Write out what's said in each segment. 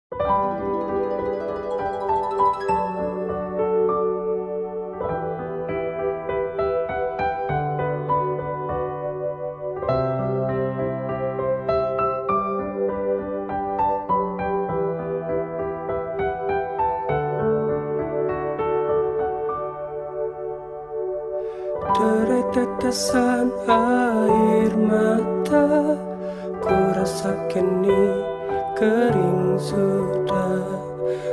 Derai tetesan air mata, ku rasa kini kering sudah,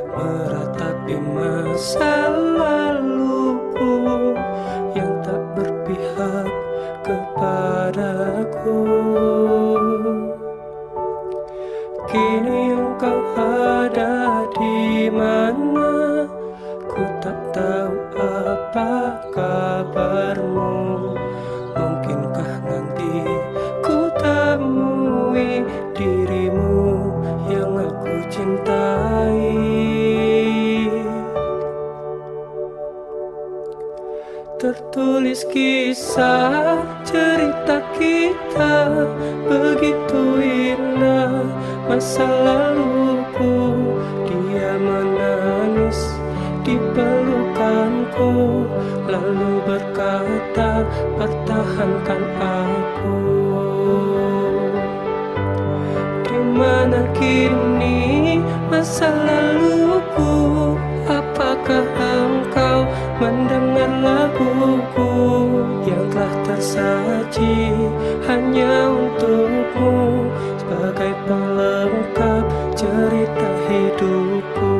meratapi masa laluku yang tak berpihak kepadaku. Kini engkau ada di mana? Ku tak tahu apa kabarmu. Mungkinkah nanti ku temui dirimu yang aku cintai. Tertulis kisah cerita kita begitu indah, masa laluku dia menangis di pelukanku, lalu berkata pertahankan aku. Di mana kini masa laluku? Apakah engkau mendengar laguku yang telah tersaji hanya untukmu sebagai pelengkap cerita hidupku?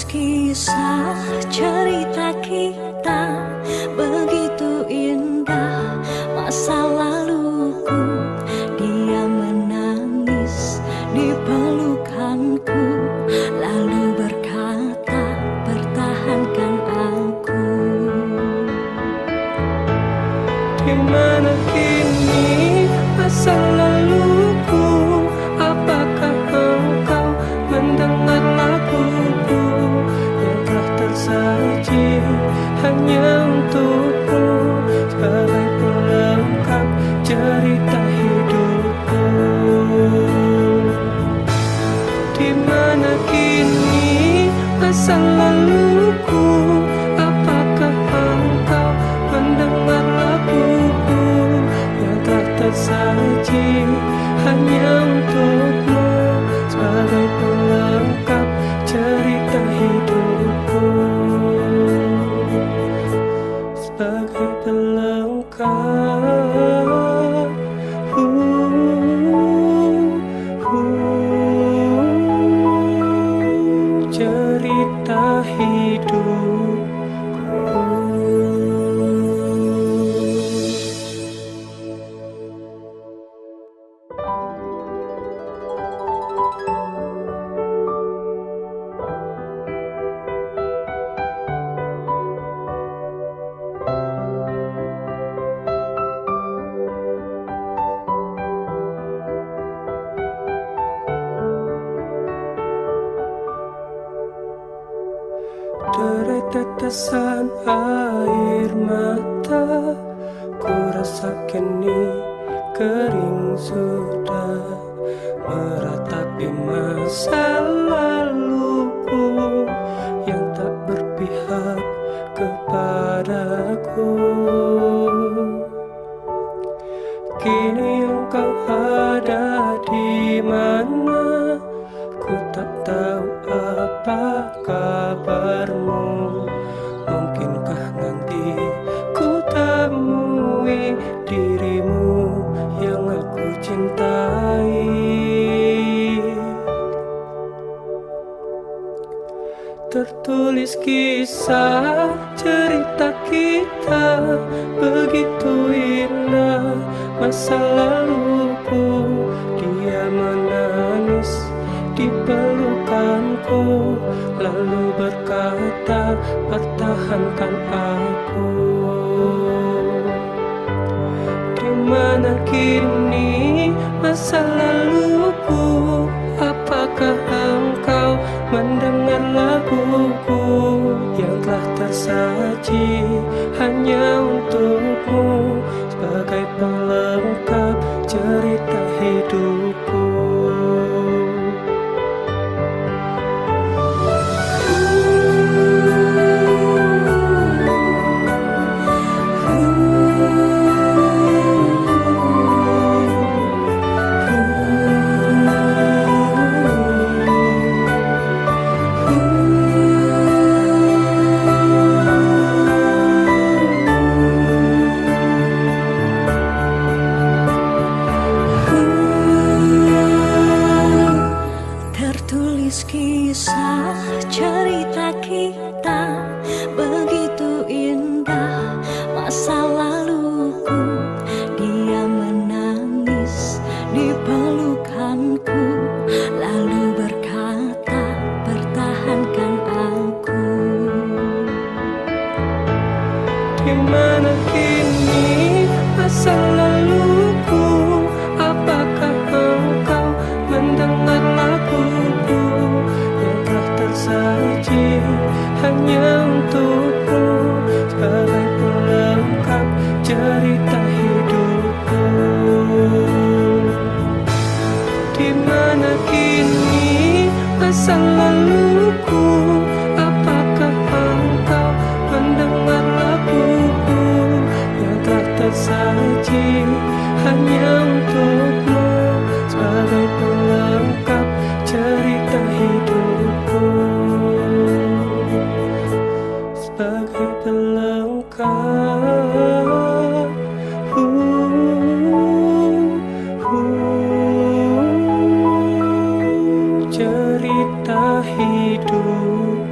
Kisah cerita kita begitu indah, masa laluku dia menangis di pelukanku, lalu berkata pertahankan aku. Di mana kini masa laluku? Apakah engkau mendengar laguku yang telah tersaji hanya untukmu sebagai pelengkap cerita hidupku? Di mana kini masa laluku? Apakah engkau mendengar laguku yang telah tersaji hanya untukmu sebagai pelengkap cerita hidupku, sebagai pelengkap cerita hidupku. Derai tetesan air mata, ku rasa kini kering sudah, meratapi masa laluku yang tak berpihak kepadaku. Kini engkau ada di mana? Ku tak tahu apa kabarmu. Mungkinkah nanti ku temui dirimu yang aku cintai. Tertulis kisah cerita kita begitu indah, masa laluku dia menangis menangis di pelukanku, lalu berkata, pertahankan aku. Di mana kini masa laluku? Apakah engkau mendengar laguku yang telah tersaji hanya untukmu sebagai pelengkap cerita hidupku? Tertulis kisah cerita kita begitu indah, masa laluku. Dia menangis di pelukanku, lalu berkata, pertahankan aku. Di mana kini masa laluku? Apakah engkau mendengar laguku yang telah tersaji hanya untukmu sebagai pelengkap cerita hidupku? Di mana kini masa laluku? Apakah engkau mendengar laguku yang telah tersaji hanya untukmu sebagai pelengkap cerita hidupku, sebagai pelengkap cerita hidup.